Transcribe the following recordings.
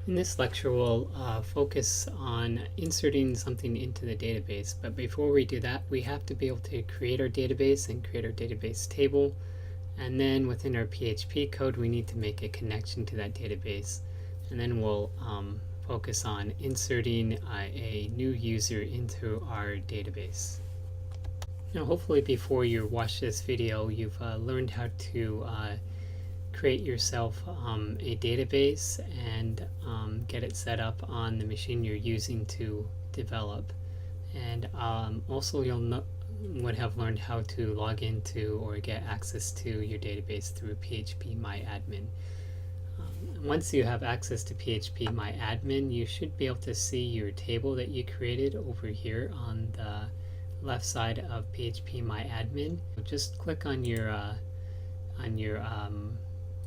In this lecture, we'll focus on inserting something into the database. But before we do that, we have to be able to create our database and create our database table. And then within our PHP code, we need to make a connection to that database. And then we'll focus on inserting a new user into our database. Now, hopefully before you watch this video, you've learned how to create yourself a database and get it set up on the machine you're using to develop. And also would have learned how to log into or get access to your database through phpMyAdmin. Once you have access to phpMyAdmin, you should be able to see your table that you created over here on the left side of phpMyAdmin. Just click on your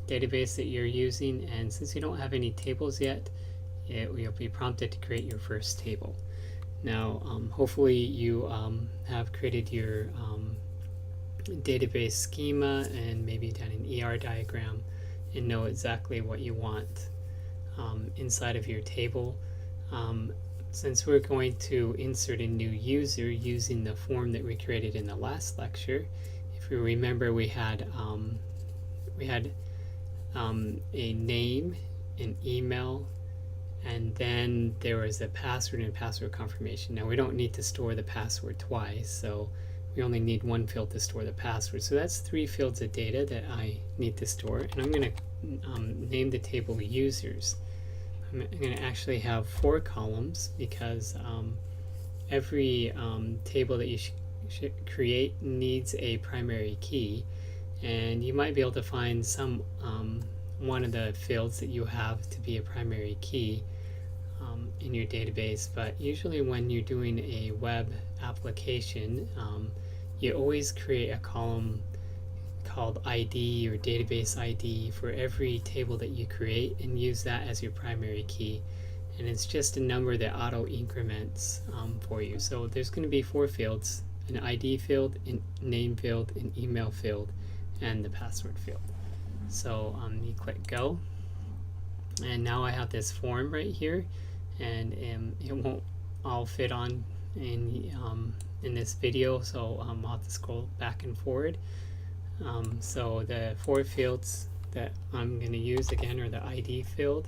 database that you're using, and since you don't have any tables yet, you'll be prompted to create your first table. Now hopefully you have created your database schema and maybe done an ER diagram and know exactly what you want inside of your table. Since we're going to insert a new user using the form that we created in the last lecture, if you remember, we had a name, an email, and then there was a password and password confirmation. Now we don't need to store the password twice, so we only need one field to store the password. So that's 3 fields of data that I need to store, and I'm going to name the table users. I'm going to actually have 4 columns because every table that you should create needs a primary key, and you might be able to find some one of the fields that you have to be a primary key in your database. But usually when you're doing a web application, you always create a column called ID or database ID for every table that you create and use that as your primary key, and it's just a number that auto increments for you. So there's going to be 4 fields: an ID field, a name field, an email field, and the password field. So you click go, and now I have this form right here, and it won't all fit on in this video, so I'll have to scroll back and forward. So the 4 fields that I'm going to use again are the ID field.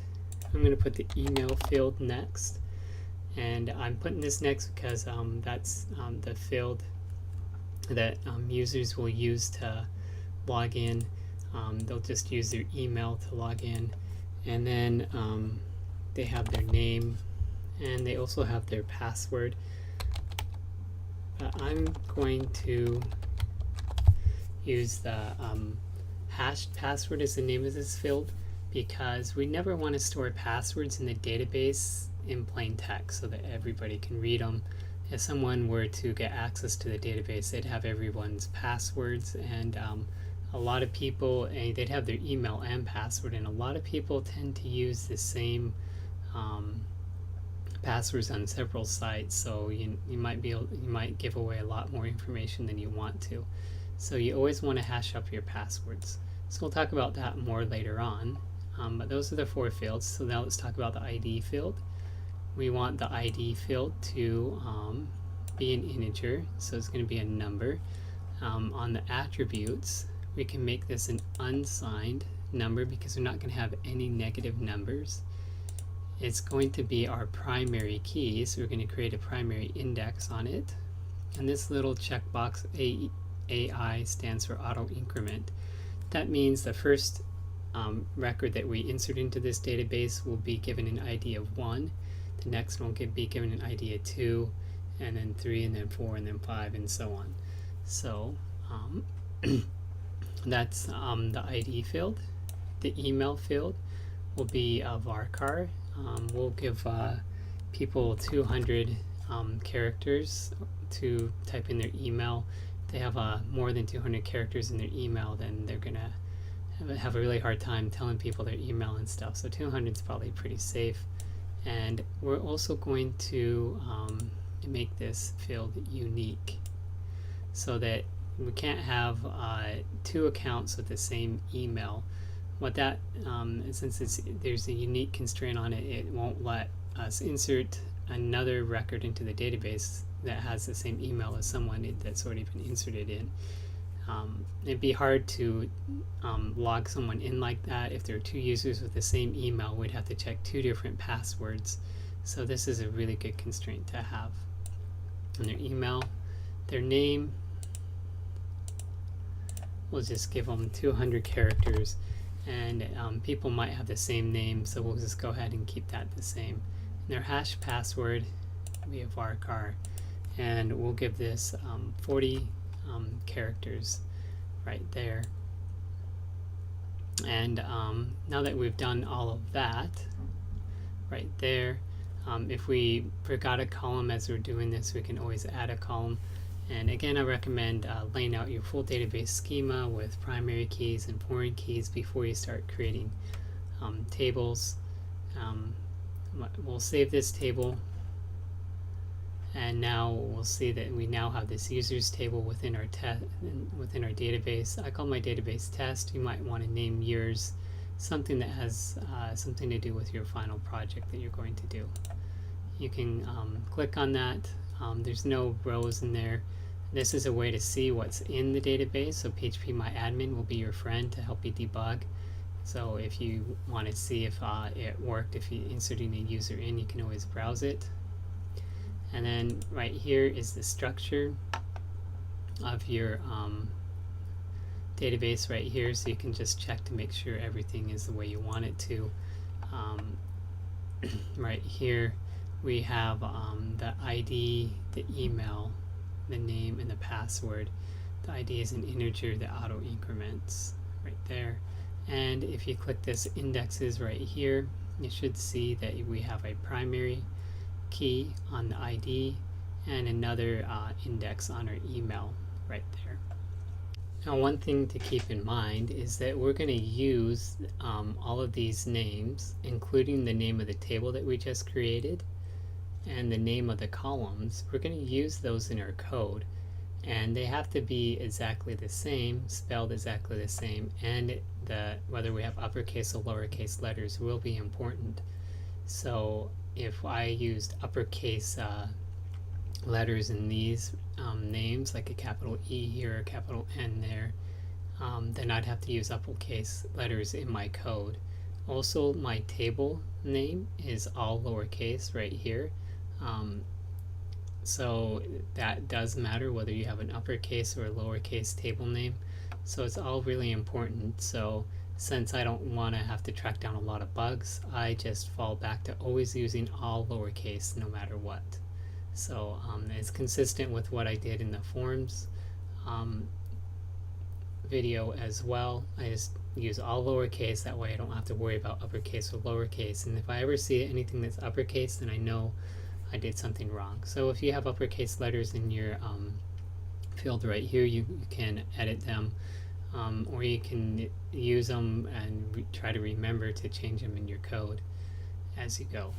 I'm going to put the email field next, and I'm putting this next because that's the field that users will use to log in. They'll just use their email to log in, and then they have their name, and they also have their password. But I'm going to use the hashed password as the name of this field because we never want to store passwords in the database in plain text so that everybody can read them. If someone were to get access to the database, they'd have everyone's passwords, and a lot of people, they'd have their email and password, and a lot of people tend to use the same passwords on several sites, so you might give away a lot more information than you want to. So you always want to hash up your passwords. So we'll talk about that more later on, but those are the 4 fields. So now let's talk about the ID field. We want the ID field to be an integer, so it's going to be a number. On the attributes, we can make this an unsigned number because we're not going to have any negative numbers. It's going to be our primary key, so we're going to create a primary index on it. And this little checkbox AI stands for auto increment. That means the first record that we insert into this database will be given an ID of 1. The next one could be given an ID of 2, and then 3, and then 4, and then 5, and so on. So that's the ID field. The email field will be a varchar. We'll give people 200 characters to type in their email. If they have more than 200 characters in their email, then they're going to have a really hard time telling people their email and stuff. So 200 is probably pretty safe. And we're also going to make this field unique so that we can't have 2 accounts with the same email. what that since there's a unique constraint on it, it won't let us insert another record into the database that has the same email as someone that's already been inserted in. It'd be hard to log someone in like that. If there are two users with the same email, we'd have to check two different passwords. So this is a really good constraint to have. And their email, their name, we'll just give them 200 characters, and people might have the same name, so we'll just go ahead and keep that the same. And their hash password, we have varchar, and we'll give this 40 characters right there. And now that we've done all of that right there, if we forgot a column as we're doing this, we can always add a column. And again, I recommend laying out your full database schema with primary keys and foreign keys before you start creating tables. We'll save this table, and now we'll see that we now have this users table within our database. I call my database test. You might want to name yours something that has something to do with your final project that you're going to do. You can click on that. There's no rows in there. This is a way to see what's in the database, so phpMyAdmin will be your friend to help you debug. So if you want to see if it worked, if you're inserting a user in, you can always browse it. And then right here is the structure of your database right here, so you can just check to make sure everything is the way you want it to. Right here we have the ID, the email, the name, and the password. The ID is an integer that auto increments right there. And if you click this indexes right here, you should see that we have a primary key on the ID and another index on our email right there. Now, one thing to keep in mind is that we're going to use all of these names, including the name of the table that we just created and the name of the columns. We're going to use those in our code, and they have to be exactly the same, spelled exactly the same, and whether we have uppercase or lowercase letters will be important. So if I used uppercase letters in these names, like a capital E here, a capital N there, then I'd have to use uppercase letters in my code. Also, my table name is all lowercase right here. So that does matter whether you have an uppercase or a lowercase table name. So it's all really important. So since I don't want to have to track down a lot of bugs, I just fall back to always using all lowercase no matter what. So it's consistent with what I did in the forms video as well. I just use all lowercase, that way I don't have to worry about uppercase or lowercase. And if I ever see anything that's uppercase, then I know I did something wrong. So if you have uppercase letters in your field right here, you can edit them, or you can use them and try to remember to change them in your code as you go.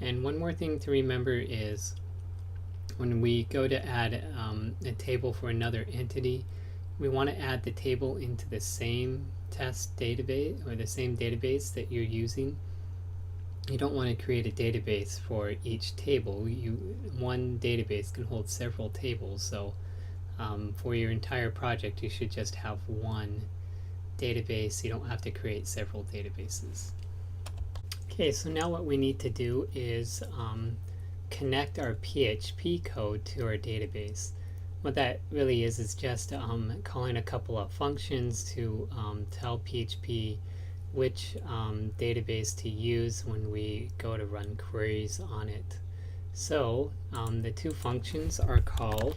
And one more thing to remember is when we go to add a table for another entity, we want to add the table into the same test database or the same database that you're using. You don't want to create a database for each table. One database can hold several tables, so for your entire project you should just have one database. You don't have to create several databases. Okay, so now what we need to do is connect our PHP code to our database. What that really is just calling a couple of functions to tell PHP which database to use when we go to run queries on it. So the two functions are called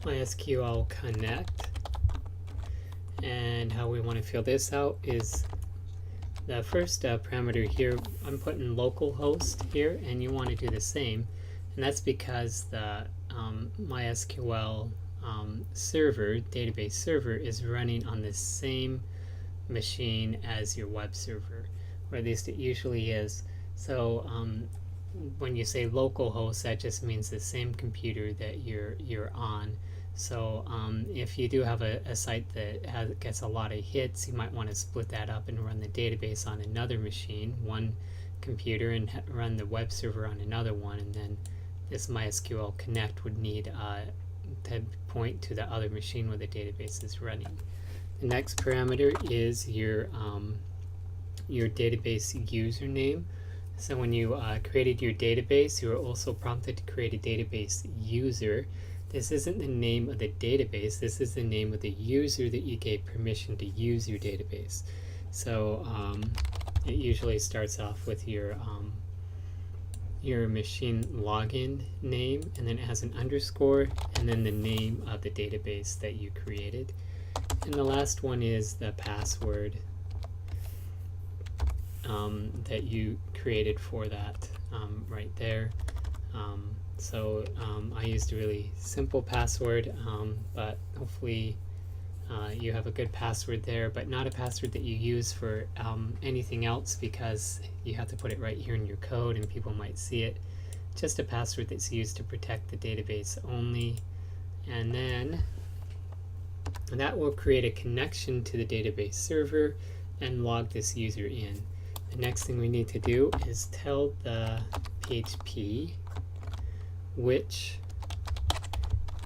MySQL Connect, and how we want to fill this out is the first parameter here. I'm putting localhost here, and you want to do the same, and that's because the MySQL server, database server, is running on the same machine as your web server, or at least it usually is. So when you say localhost, that just means the same computer that you're on. So if you do have a site that gets a lot of hits, you might want to split that up and run the database on another machine, one computer, and run the web server on another one, and then this MySQL Connect would need to point to the other machine where the database is running. The next parameter is your database username. So when you created your database, you were also prompted to create a database user. This isn't the name of the database, this is the name of the user that you gave permission to use your database. So it usually starts off with your machine login name, and then it has an underscore, and then the name of the database that you created. And the last one is the password that you created for that right there. I used a really simple password, but hopefully you have a good password there, but not a password that you use for anything else, because you have to put it right here in your code and people might see it. Just a password that's used to protect the database only. And then that will create a connection to the database server and log this user in. The next thing we need to do is tell the PHP which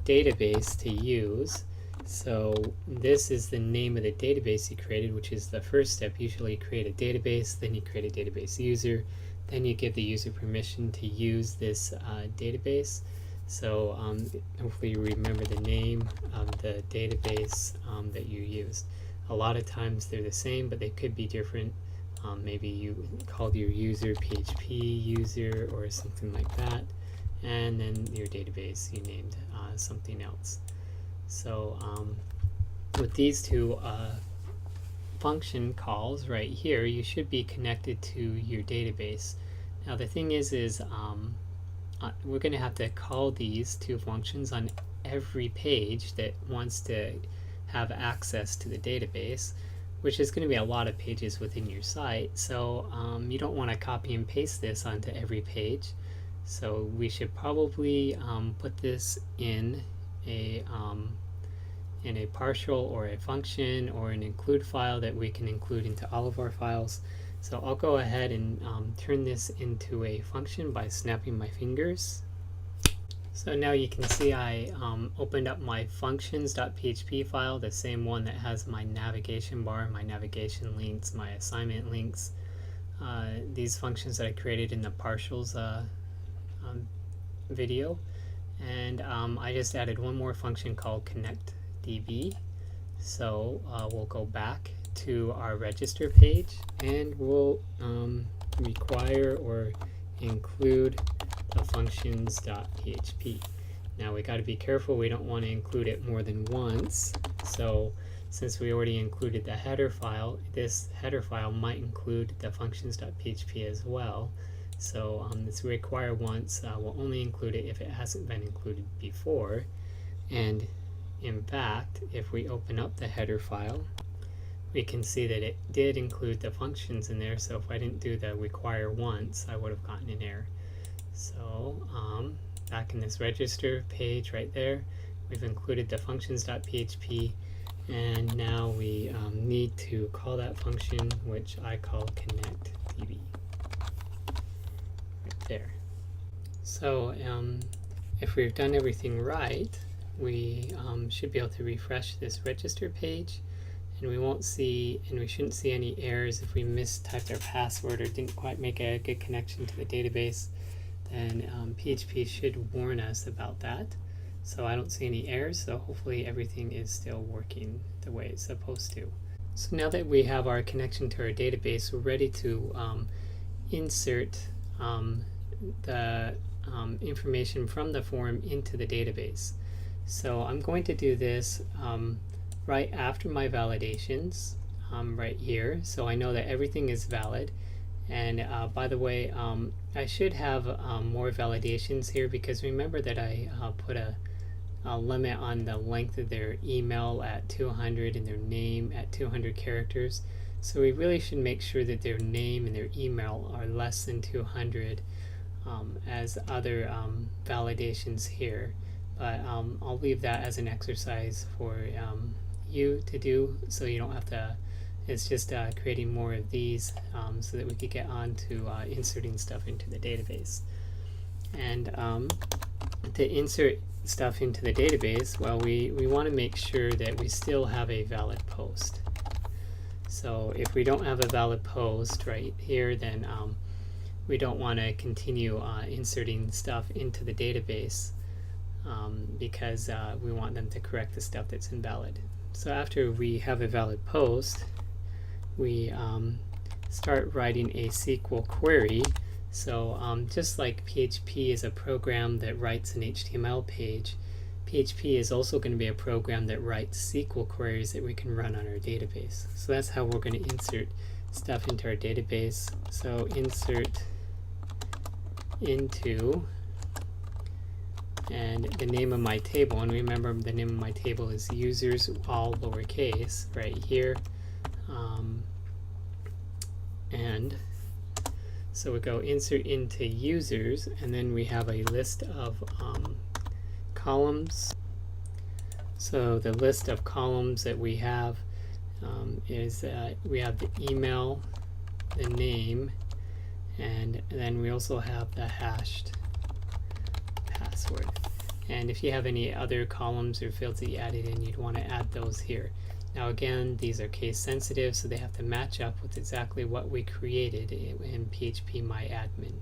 database to use. So this is the name of the database you created, which is the first step. Usually you create a database, then you create a database user, then you give the user permission to use this database. So hopefully you remember the name of the database that you used. A lot of times they're the same, but they could be different. Maybe you called your user PHP user or something like that, and then your database you named something else. So with these two function calls right here, you should be connected to your database. Now the thing is we're going to have to call these two functions on every page that wants to have access to the database, which is going to be a lot of pages within your site. So you don't want to copy and paste this onto every page. So we should probably put this in a partial or a function or an include file that we can include into all of our files. So I'll go ahead and turn this into a function by snapping my fingers. So now you can see I opened up my functions.php file, the same one that has my navigation bar, my navigation links, my assignment links, these functions that I created in the partials video. And I just added one more function called connectDB. So we'll go back to our register page and we'll require or include the functions.php. Now we got to be careful, we don't want to include it more than once. So since we already included the header file, this header file might include the functions.php as well. So this require once, we'll only include it if it hasn't been included before. And in fact, if we open up the header file, we can see that it did include the functions in there. So if I didn't do the require once, I would have gotten an error. So back in this register page right there, we've included the functions.php, and now we need to call that function, which I call connectDB. Right there. So if we've done everything right, we should be able to refresh this register page, and we won't see, and we shouldn't see any errors if we mistyped our password or didn't quite make a good connection to the database. Then PHP should warn us about that. So I don't see any errors, so hopefully everything is still working the way it's supposed to. So now that we have our connection to our database, we're ready to insert the information from the form into the database. So I'm going to do this right after my validations right here, so I know that everything is valid. And by the way, I should have more validations here, because remember that I put a limit on the length of their email at 200 and their name at 200 characters. So we really should make sure that their name and their email are less than 200 as other validations here. but I'll leave that as an exercise for you to do, so you don't have to. It's just creating more of these so that we could get on to inserting stuff into the database. And to insert stuff into the database, well, we want to make sure that we still have a valid post. So if we don't have a valid post right here, then we don't want to continue inserting stuff into the database because we want them to correct the stuff that's invalid. So after we have a valid post, we start writing a SQL query. So just like PHP is a program that writes an HTML page, PHP is also going to be a program that writes SQL queries that we can run on our database. So that's how we're going to insert stuff into our database. So insert into, and the name of my table, and remember the name of my table is users, all lowercase, right here. And so we go insert into users, and then we have a list of columns. So the list of columns that we have is we have the email, the name, and then we also have the hashed password. And if you have any other columns or fields that you added in, you'd want to add those here. Now again, these are case sensitive, so they have to match up with exactly what we created in phpMyAdmin.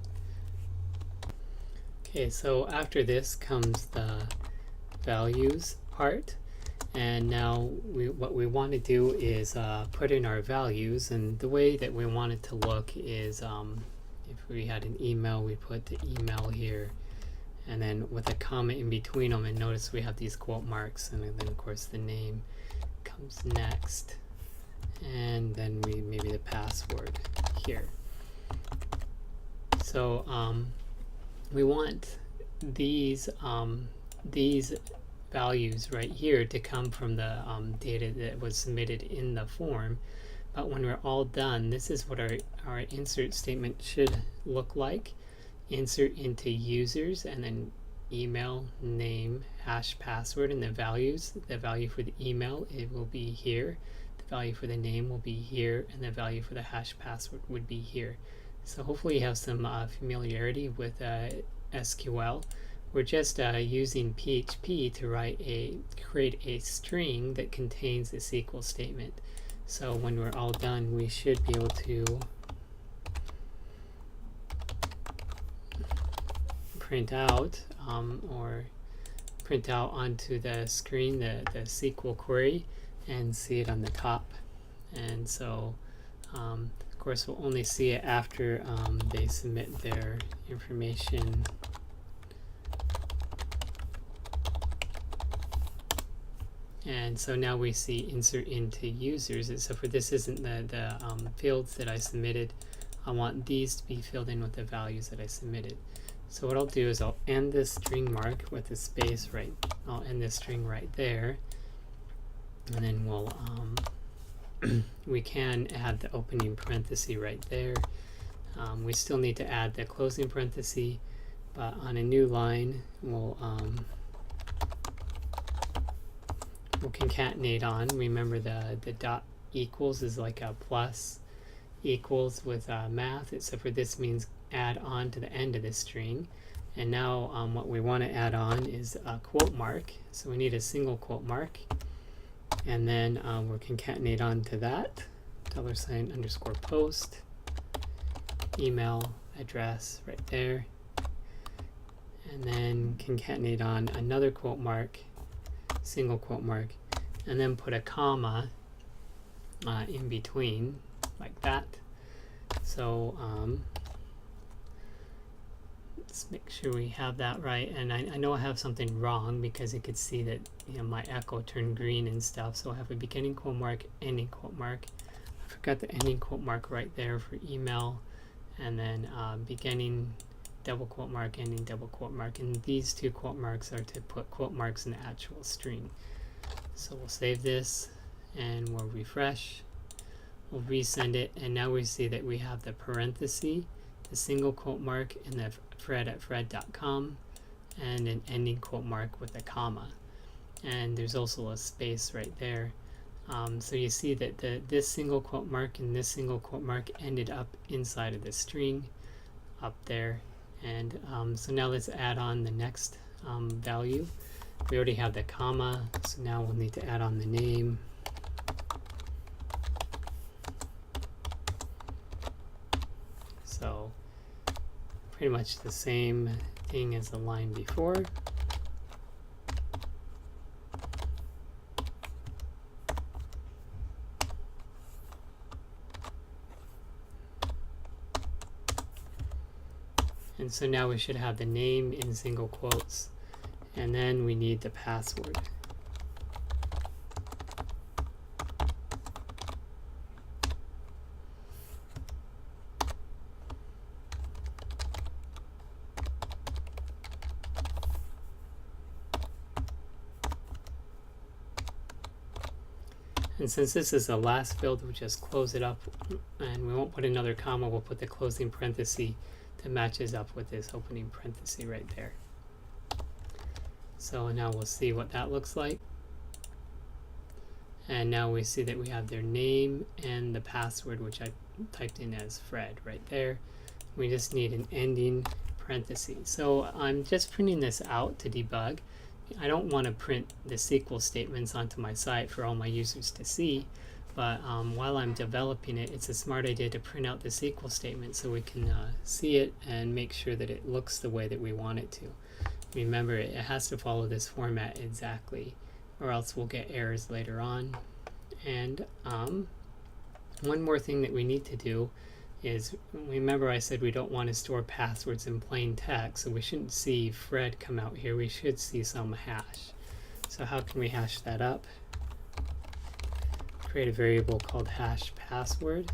Okay, so after this comes the values part, and now what we want to do is put in our values, and the way that we want it to look is if we had an email, we put the email here, and then with a comma in between them, and notice we have these quote marks, and then of course the name comes next, and then maybe the password here. So we want these values right here to come from the data that was submitted in the form. But when we're all done, this is what our insert statement should look like. Insert into users, and then email, name, hash password, and the values. The value for the email, it will be here. The value for the name will be here, and the value for the hash password would be here. So hopefully you have some familiarity with SQL. We're just using PHP to create a string that contains a SQL statement. So when we're all done, we should be able to print out or print out onto the screen the SQL query and see it on the top. And so of course we'll only see it after they submit their information. And so now we see insert into users, except for this isn't the fields that I submitted. I want these to be filled in with the values that I submitted. So what I'll do is I'll end this string mark with a space right. I'll end this string right there, and then we'll we can add the opening parenthesis right there. We still need to add the closing parenthesis, but on a new line we'll concatenate on. Remember the dot equals is like a plus equals with math, except for this means add on to the end of this string. And now what we want to add on is a quote mark. So we need a single quote mark, and then we'll concatenate on to that $_post email address right there, and then concatenate on another quote mark, single quote mark, and then put a comma in between like that. So let's make sure we have that right. And I know I have something wrong because you could see that my echo turned green and stuff. So I have a beginning quote mark, ending quote mark. I forgot the ending quote mark right there for email, and then beginning double quote mark, ending double quote mark, and these two quote marks are to put quote marks in the actual string. So we'll save this and we'll refresh. We'll resend it, and now we see that we have the parenthesis, the single quote mark, and the Fred at Fred.com, and an ending quote mark with a comma, and there's also a space right there. So you see that this single quote mark and this single quote mark ended up inside of the string up there. And so now let's add on the next value. We already have the comma, so now we'll need to add on the name. So pretty much the same thing as the line before. And so now we should have the name in single quotes, and then we need the password. And since this is the last field, we'll just close it up, and we won't put another comma, we'll put the closing parenthesis that matches up with this opening parenthesis right there. So now we'll see what that looks like. And now we see that we have their name and the password, which I typed in as Fred right there. We just need an ending parenthesis. So I'm just printing this out to debug. I don't want to print the SQL statements onto my site for all my users to see, but while I'm developing it, it's a smart idea to print out the SQL statement so we can see it and make sure that it looks the way that we want it to. Remember, it has to follow this format exactly, or else we'll get errors later on. And one more thing that we need to do is, remember I said we don't want to store passwords in plain text, so we shouldn't see Fred come out here. We should see some hash. So how can we hash that up? Create a variable called hash password,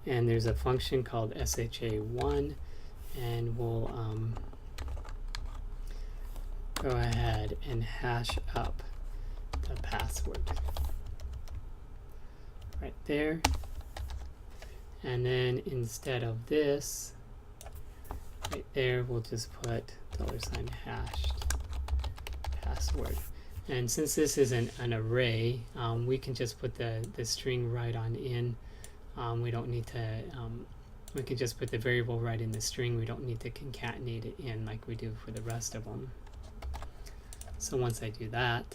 and there's a function called sha1, and we'll go ahead and hash up the password right there. And then instead of this right there, we'll just put $hashed password. And since this is an array, we can just put the string right on in. We don't need to, we can just put the variable right in the string. We don't need to concatenate it in like we do for the rest of them. So once I do that,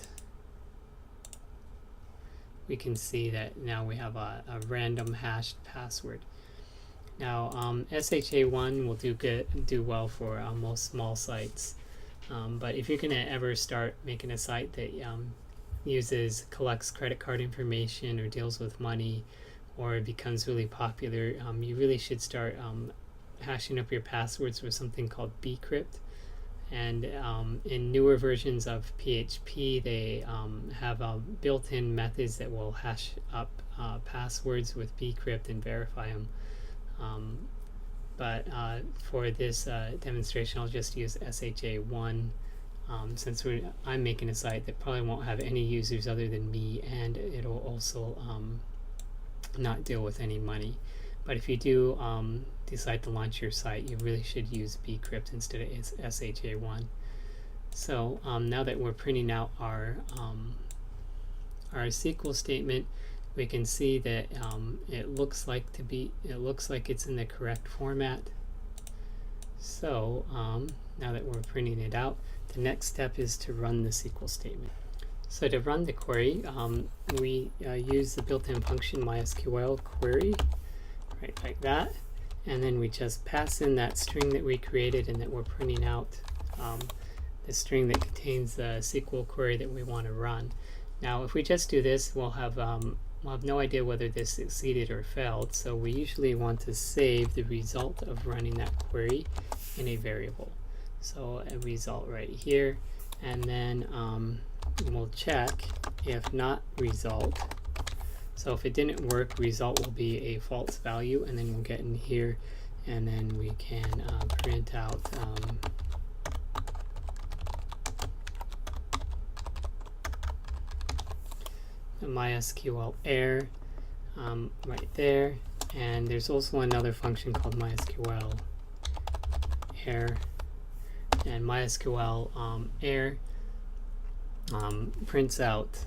we can see that now we have a random hashed password. Now SHA1 will do well for most small sites, but if you're going to ever start making a site that collects credit card information or deals with money, or it becomes really popular, you really should start hashing up your passwords with something called bcrypt. And in newer versions of PHP, they have built-in methods that will hash up passwords with bcrypt and verify them. But for this demonstration, I'll just use SHA1 since I'm making a site that probably won't have any users other than me, and it'll also not deal with any money. But if you do decide to launch your site, you really should use bcrypt instead of SHA1. So now that we're printing out our SQL statement, we can see that it looks like it's in the correct format. So now that we're printing it out, the next step is to run the SQL statement. So to run the query, we use the built-in function MySQL query, right like that, and then we just pass in that string that we created and that we're printing out, the string that contains the SQL query that we want to run. Now if we just do this, we'll have no idea whether this succeeded or failed, so we usually want to save the result of running that query in a variable. So a result right here, and then we'll check if not result. So if it didn't work, result will be a false value, and then we'll get in here, and then we can print out the MySQL error right there. And there's also another function called MySQL error and MySQL error prints out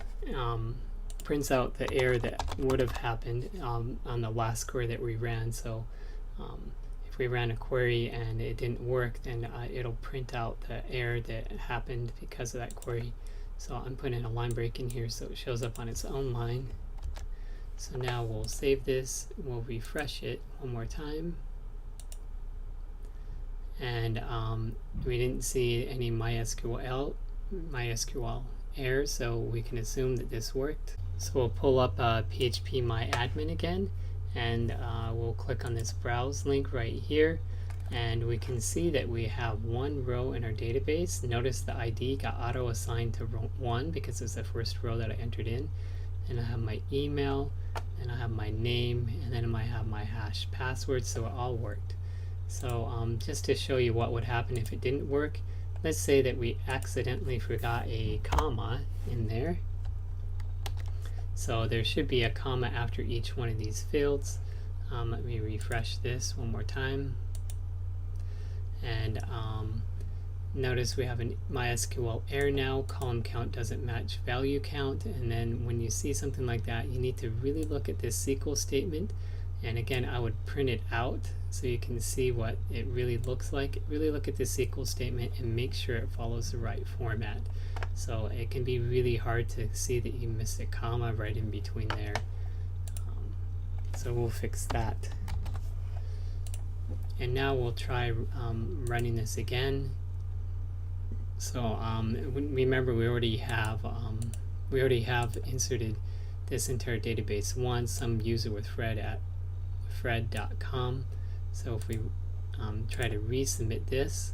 the error that would have happened on the last query that we ran. So if we ran a query and it didn't work, then it'll print out the error that happened because of that query. So I'm putting a line break in here so it shows up on its own line. So now we'll save this, we'll refresh it one more time, and we didn't see any MySQL error, so we can assume that this worked. So we'll pull up PHP MyAdmin again, and we'll click on this browse link right here, and we can see that we have one row in our database. Notice the ID got auto assigned to row 1 because it's the first row that I entered in, and I have my email, and I have my name, and then I have my hash password, so it all worked. So just to show you what would happen if it didn't work, let's say that we accidentally forgot a comma in there. So there should be a comma after each one of these fields. Let me refresh this one more time. And notice we have a MySQL error now. Column count doesn't match value count. And then when you see something like that, you need to really look at this SQL statement. And again, I would print it out so you can see what it really looks like. Really look at this SQL statement and make sure it follows the right format. So it can be really hard to see that you missed a comma right in between there. So we'll fix that. And now we'll try running this again. So remember, we already have inserted this into our Database1, some user with Fred at fred.com. So if we try to resubmit this,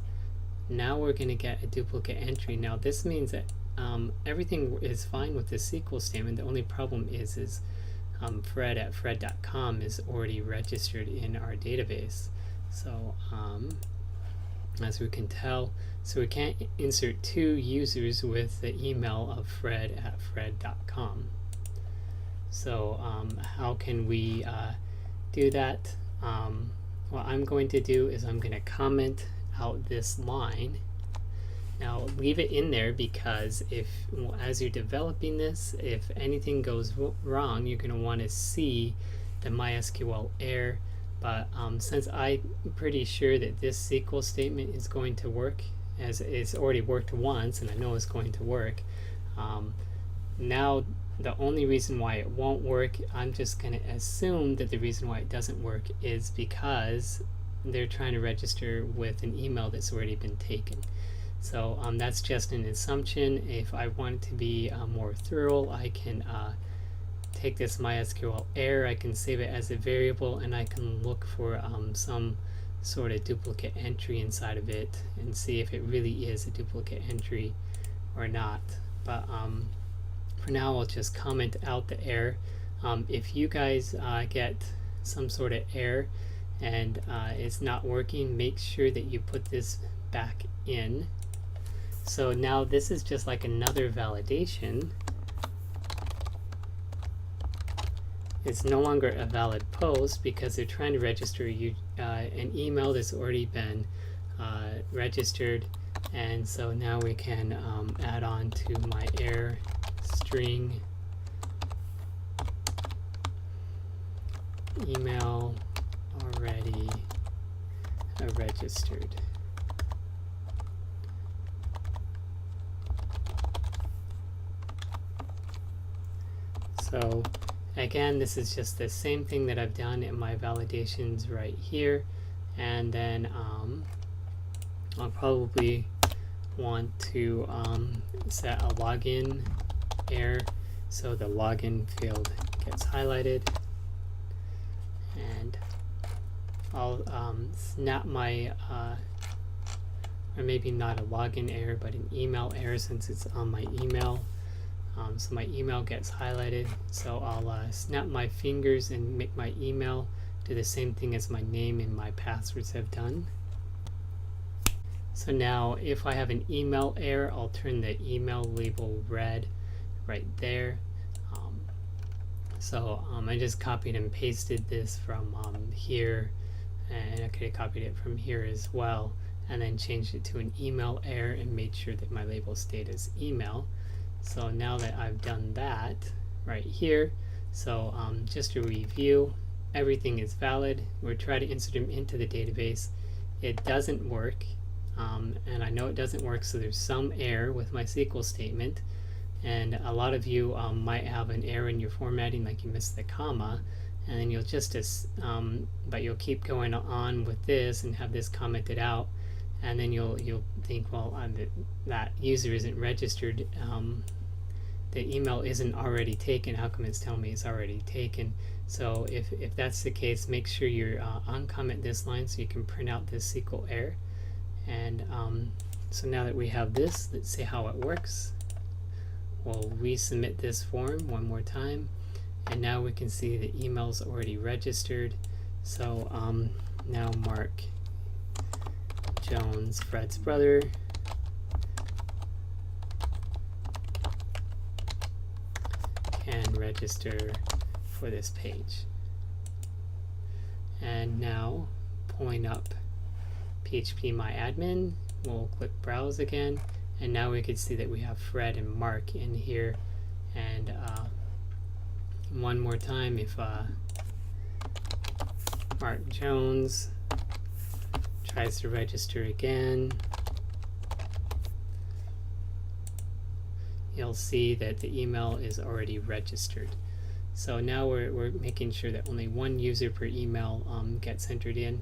now we're going to get a duplicate entry. Now this means that everything is fine with the SQL statement. The only problem is Fred at fred.com is already registered in our database. So as we can tell, so we can't insert two users with the email of Fred at fred.com. So how can we do that? What I'm going to do is I'm going to comment out this line. Now leave it in there because as you're developing this, if anything goes wrong, you're going to want to see the MySQL error. But since I'm pretty sure that this SQL statement is going to work, as it's already worked once and I know it's going to work, now the only reason why it won't work, I'm just going to assume that the reason why it doesn't work is because they're trying to register with an email that's already been taken. So that's just an assumption. If I want it to be more thorough, I can take this MySQL error, I can save it as a variable, and I can look for some sort of duplicate entry inside of it and see if it really is a duplicate entry or not. But for now, I'll just comment out the error. If you guys get some sort of error and it's not working, make sure that you put this back in. So now this is just like another validation. It's no longer a valid post because they're trying to register an email that's already been registered. And so now we can add on to my error string email already registered. So again, this is just the same thing that I've done in my validations right here, and then I'll probably want to set a login error so the login field gets highlighted, and I'll snap my or maybe not a login error but an email error since it's on my email. So my email gets highlighted, so I'll snap my fingers and make my email do the same thing as my name and my passwords have done. So now if I have an email error, I'll turn the email label red right there. So I just copied and pasted this from here, and I could have copied it from here as well. and then changed it to an email error and made sure that my label stayed as email. So now that I've done that right here, so just to review, everything is valid. We're trying to insert them into the database. It doesn't work, and I know it doesn't work, so there's some error with my SQL statement. And a lot of you might have an error in your formatting, like you missed the comma, and then you'll just but you'll keep going on with this and have this commented out, and then you'll think, well, that user isn't registered, the email isn't already taken. How come it's telling me it's already taken? So if that's the case, make sure you're uncomment this line so you can print out this SQL error. And so now that we have this, let's see how it works. We'll resubmit this form one more time, and now we can see the email's already registered. So now Mark Jones, Fred's brother, can register for this page. And now pulling up PHPMyAdmin, we'll click browse again, and now we can see that we have Fred and Mark in here. And one more time, if Mark Jones tries to register again, you'll see that the email is already registered. So now we're making sure that only one user per email gets entered in.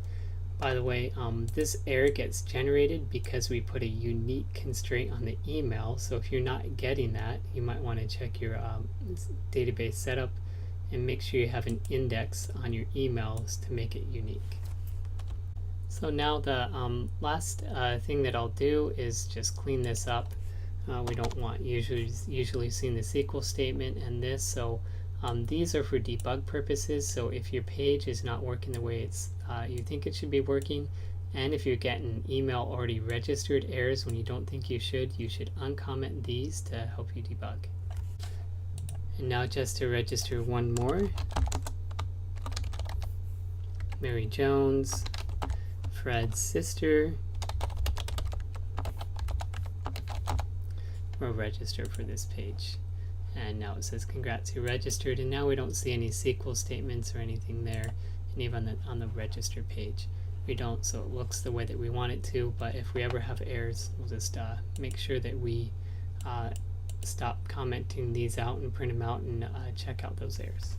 By the way, this error gets generated because we put a unique constraint on the email. So if you're not getting that, you might want to check your database setup and make sure you have an index on your emails to make it unique. So now the last thing that I'll do is just clean this up. We don't want usually seeing the SQL statement and this. So these are for debug purposes. So if your page is not working the way you think it should be working, and if you're getting email already registered errors when you don't think you should uncomment these to help you debug. And now just to register one more, Mary Jones, Fred's sister, will register for this page. And now it says congrats, you registered, and now we don't see any SQL statements or anything there, and even on the register page we don't, so it looks the way that we want it to. But if we ever have errors, we'll just make sure that we stop commenting these out and print them out and check out those errors.